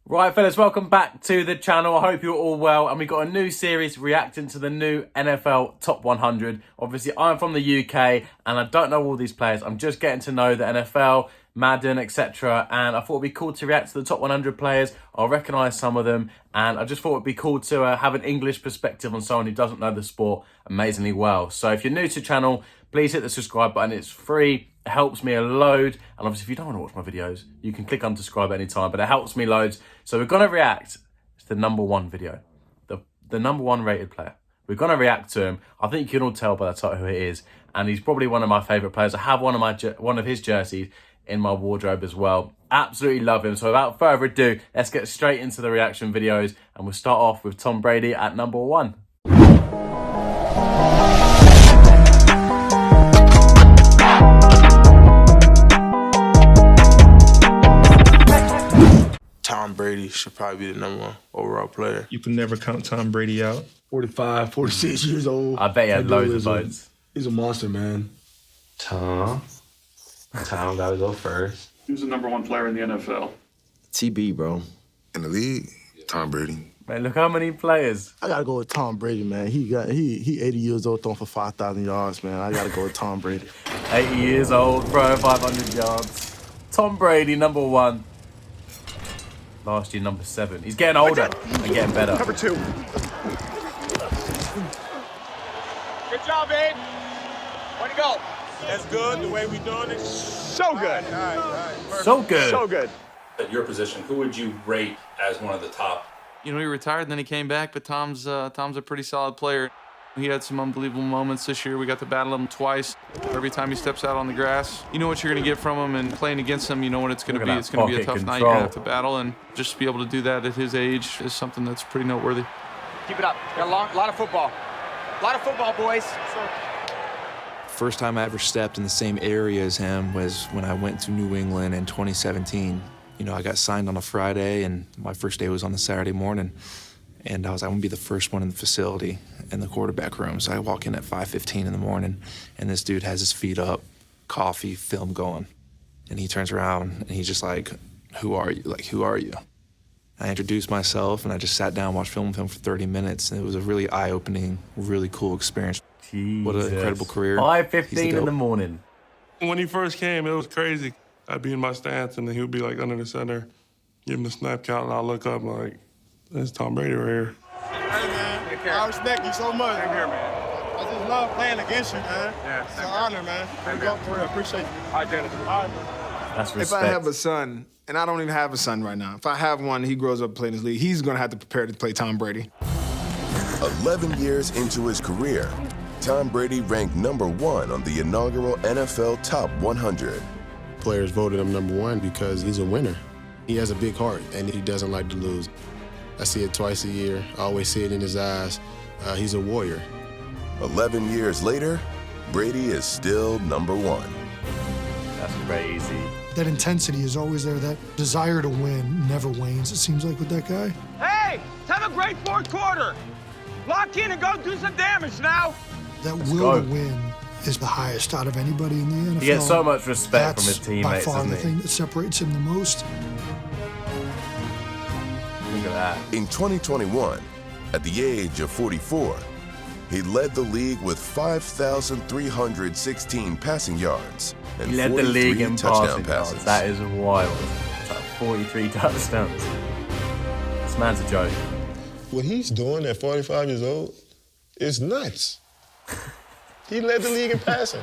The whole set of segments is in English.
Right, fellas, welcome back to the channel. I hope you're all well. And we've got a new series reacting to the new NFL Top 100. Obviously, I'm from the UK and I don't know all these players. I'm just getting to know the NFL, Madden, etc. And I thought it'd be cool to react to the top 100 players. I'll recognise some of them. And I just thought it'd be cool to have an English perspective on someone who doesn't know the sport amazingly well. So if you're new to the channel, please hit the subscribe button. It's free. It helps me a load. And obviously, if you don't want to watch my videos, you can click unsubscribe at any time. But it helps me loads. So we're going to react to the #1 video. The #1 rated player. We're going to react to him. I think you can all tell by the title who it is. And he's probably one of my favourite players. I have one of his jerseys in my wardrobe as well. Absolutely love him. So without further ado, let's get straight into the reaction videos. And we'll start off with Tom Brady at #1. Tom Brady should probably be the #1 overall player. You can never count Tom Brady out. 45, 46 years old. I bet he had loads of votes. He's a monster, man. Tom gotta go first. Who's the #1 player in the NFL? TB, bro. In the league, Tom Brady. Man, look how many players. I gotta go with Tom Brady, man. He 80 years old, throwing for 5,000 yards, man. I gotta go with Tom Brady. 80 years old, throwing 500 yards. Tom Brady, #1. Last year, #7. He's getting older and getting better. #2. Good job, babe. Way to go. That's good, the way we doing it. So good. So good. So good. At your position, who would you rate as one of the top? You know, he retired and then he came back, but Tom's a pretty solid player. He had some unbelievable moments this year. We got to battle him twice. Every time he steps out on the grass, you know what you're going to get from him, and playing against him, you know what it's going to be. It's going to be a tough night. You're going to have to battle, and just to be able to do that at his age is something that's pretty noteworthy. Keep it up. Got a lot of football. A lot of football, boys. First time I ever stepped in the same area as him was when I went to New England in 2017. You know, I got signed on a Friday, and my first day was on the Saturday morning. And I was like, I'm gonna be the first one in the facility in the quarterback room. So I walk in at 5:15 in the morning, and this dude has his feet up, coffee, film going. And he turns around, and he's just like, who are you? Like, who are you? I introduced myself, and I just sat down and watched film with him for 30 minutes. And it was a really eye-opening, really cool experience. Jesus. What an incredible career. 5:15 in the morning. When he first came, it was crazy. I'd be in my stance, and then he would be like under the center, give him the snap count, and I'll look up and like, that's Tom Brady right here. Hey, man, I respect you so much. Same here, man. I just love playing against you, man. Yeah, it's an honor, man. For real, appreciate you. All right, Dennis. All right, man. That's If respect. I have a son, and I don't even have a son right now, if I have one, he grows up playing this league, he's gonna have to prepare to play Tom Brady. 11 years into his career, Tom Brady ranked #1 on the inaugural NFL Top 100. Players voted him #1 because he's a winner. He has a big heart, and he doesn't like to lose. I see it twice a year. I always see it in his eyes. He's a warrior. 11 years later, Brady is still #1. That's crazy. That intensity is always there. That desire to win never wanes, it seems like, with that guy. Hey, let's have a great fourth quarter. Lock in and go do some damage now. That will to win is the highest out of anybody in the NFL. He gets so much respect from his That's teammates, by far doesn't the he? thing that separates him the most. Look at that. In 2021, at the age of 44, he led the league with 5,316 passing yards and He led the league in touchdown passing yards. passes. That is wild. It's like 43 touchdowns. This man's a joke. What he's doing at 45 years old is nuts. He led the league in passing.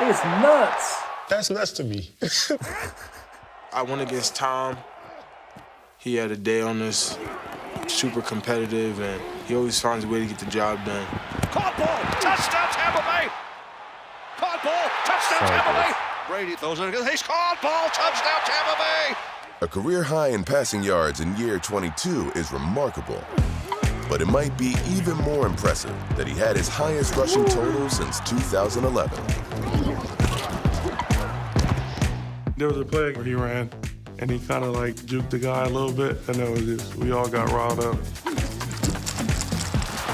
It's nuts. That's nuts to me. I went against Tom. He had a day on us, super competitive, and he always finds a way to get the job done. Caught ball. Touchdown, Tampa Bay. Caught ball. Touchdown, Tampa Bay. Brady throws it. He's caught ball. Touchdown, Tampa Bay. A career high in passing yards in year 22 is remarkable. But it might be even more impressive that he had his highest rushing total since 2011. There was a play where he ran, and he kind of like juked the guy a little bit, and then we all got riled up.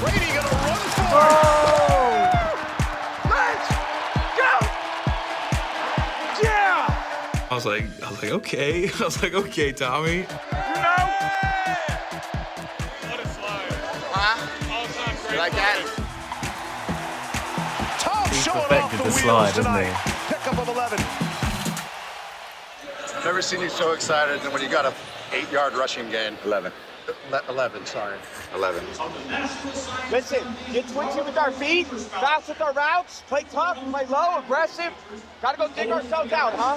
Brady gonna run for it. Let's go. Yeah. I was like, okay. I was like, okay, Tommy. What a slide. Huh? All-time great. You like that? Tom He's showing off perfected the the wheels slide, tonight. hasn't he? Pickup of 11. Never seen you so excited than when you got a 8-yard rushing gain. 11. 11, sorry. 11. Listen, get twitchy with our feet, fast with our routes, play tough, play low, aggressive. Gotta go dig ourselves out, huh?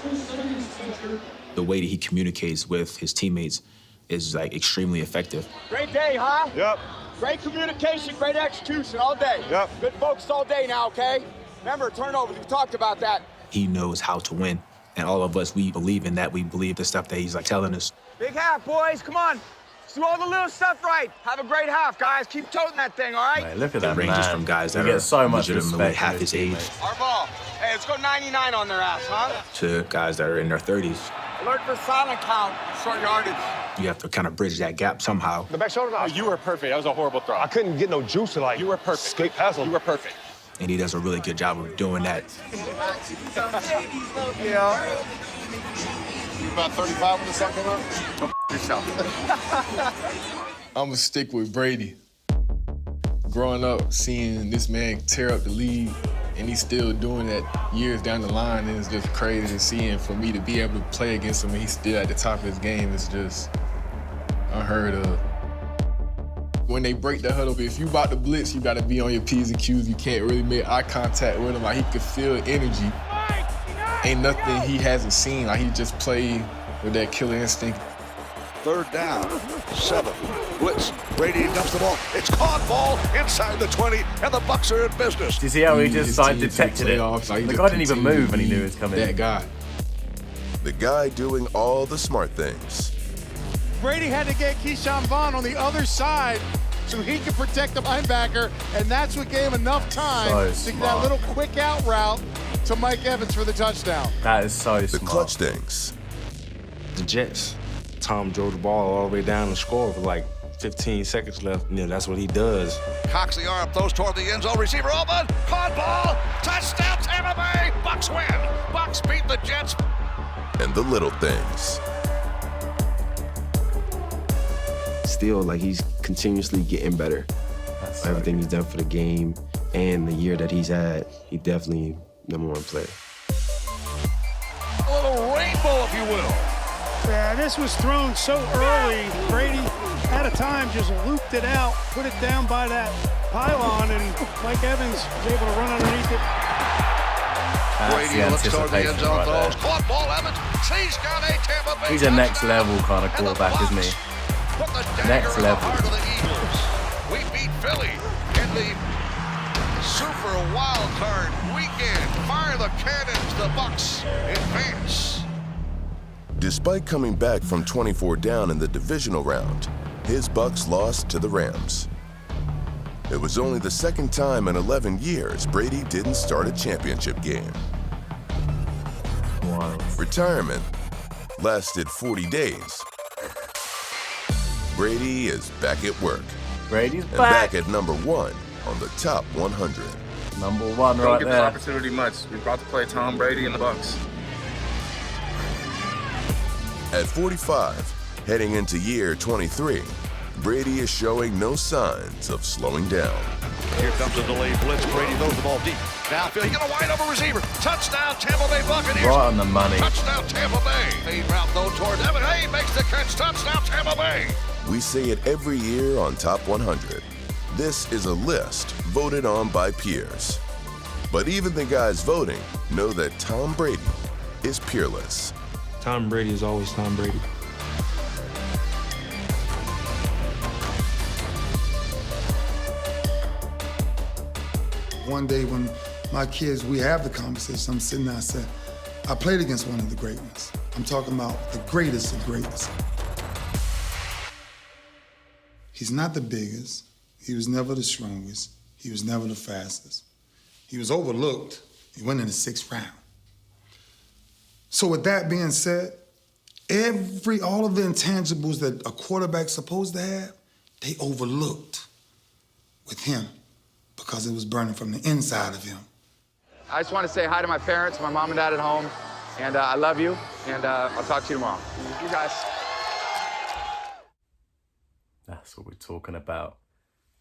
The way that he communicates with his teammates is like extremely effective. Great day, huh? Yep. Great communication, great execution all day. Yep. Good focus all day now, okay? Remember, turnovers, we talked about that. He knows how to win. And all of us, we believe in that. We believe the stuff that he's like telling us. Big half, boys, come on. Let's do all the little stuff right. Have a great half, guys. Keep toting that thing, all right? Mate, look at It that ranges man. from guys He that gets are so much legitimately respect half from his his age teammates. Our ball. Hey, let's go 99 on their ass, huh? to guys that are in their 30s. Alert for silent count, short yardage. You have to kind of bridge that gap somehow. The back shoulder. Oh, you were perfect. That was a horrible throw. I couldn't get no juice to like. You were perfect. Skate past him. You were perfect. And he does a really good job of doing that. Yeah. You about 35 when the sun come up? Yourself. I'm gonna stick with Brady. Growing up, seeing this man tear up the league, and he's still doing that years down the line, and it's just crazy to see. And for me to be able to play against him, and he's still at the top of his game, is just unheard of. When they break the huddle, if you about to blitz, you gotta be on your P's and Q's. You can't really make eye contact with him. Like, he could feel energy. Ain't nothing he hasn't seen. Like, he just played with that killer instinct. Third down, 7. Blitz. Brady dumps the ball. It's caught ball inside the 20, and the Bucs are in business. Do you see how he just like detected it? Like, The guy didn't even move and he knew it was coming. That guy. The guy doing all the smart things. Brady had to get Keyshawn Vaughn on the other side so he could protect the linebacker, and that's what gave him enough time So to get that smart. little quick out route to Mike Evans for the touchdown. That is so The smart. clutch things. The Jets. Tom drove the ball all the way down and scored with like 15 seconds left. Yeah, that's what he does. Cocks the arm, throws toward the end zone. Receiver open. Caught ball. Touchdown, Tampa Bay. Bucs win. Bucs beat the Jets. And the little things. Still, like, he's continuously getting better. Everything he's done for the game and the year that he's had, he definitely #1 player. A little rainbow, if you will. Yeah, this was thrown so early. Brady, at a time, just looped it out, put it down by that pylon, and Mike Evans was able to run underneath it. That's Brady the looks toward the end anticipation zone, right throws. there. Caught ball, Evans. He's got a Tampa Bay. He's a next touchdown. level kind of And the quarterback, isn't he? Bucs put the dagger Next in the level. heart of the Eagles. We beat Philly in the Super Wild Card weekend. Fire the cannons. The Bucs advance. Despite coming back from 24 down in the divisional round, his Bucs lost to the Rams. It was only the second time in 11 years Brady didn't start a championship game. Wow. Retirement lasted 40 days. Brady is back at work. Brady's and back. back at #1 on the top 100. #1 Don't right get there. this opportunity much. We're about to play Tom Brady and the Bucs. At 45, heading into year 23, Brady is showing no signs of slowing down. Here comes a delayed blitz. Brady throws the ball deep. Downfield, he got a wide open receiver. Touchdown, Tampa Bay Buccaneers. Right on the money. Touchdown, Tampa Bay. Fade route though toward Evan. Hey, makes the catch. Touchdown, Tampa Bay. We say it every year on Top 100. This is a list voted on by peers. But even the guys voting know that Tom Brady is peerless. Tom Brady is always Tom Brady. One day when my kids, we have the conversation, I'm sitting there, I said, I played against one of the great ones. I'm talking about the greatest of greatest. He's not the biggest. He was never the strongest. He was never the fastest. He was overlooked. He went in the 6th round. So with that being said, all of the intangibles that a quarterback's supposed to have, they overlooked with him because it was burning from the inside of him. I just want to say hi to my parents, my mom and dad at home, and I love you, and I'll talk to you tomorrow. You guys. That's what we're talking about.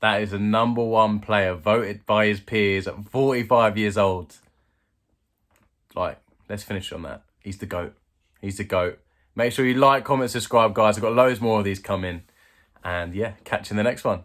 That is a #1 player voted by his peers at 45 years old. Like, let's finish on that. He's the GOAT. He's the GOAT. Make sure you like, comment, subscribe, guys. I've got loads more of these coming. And yeah, catch you in the next one.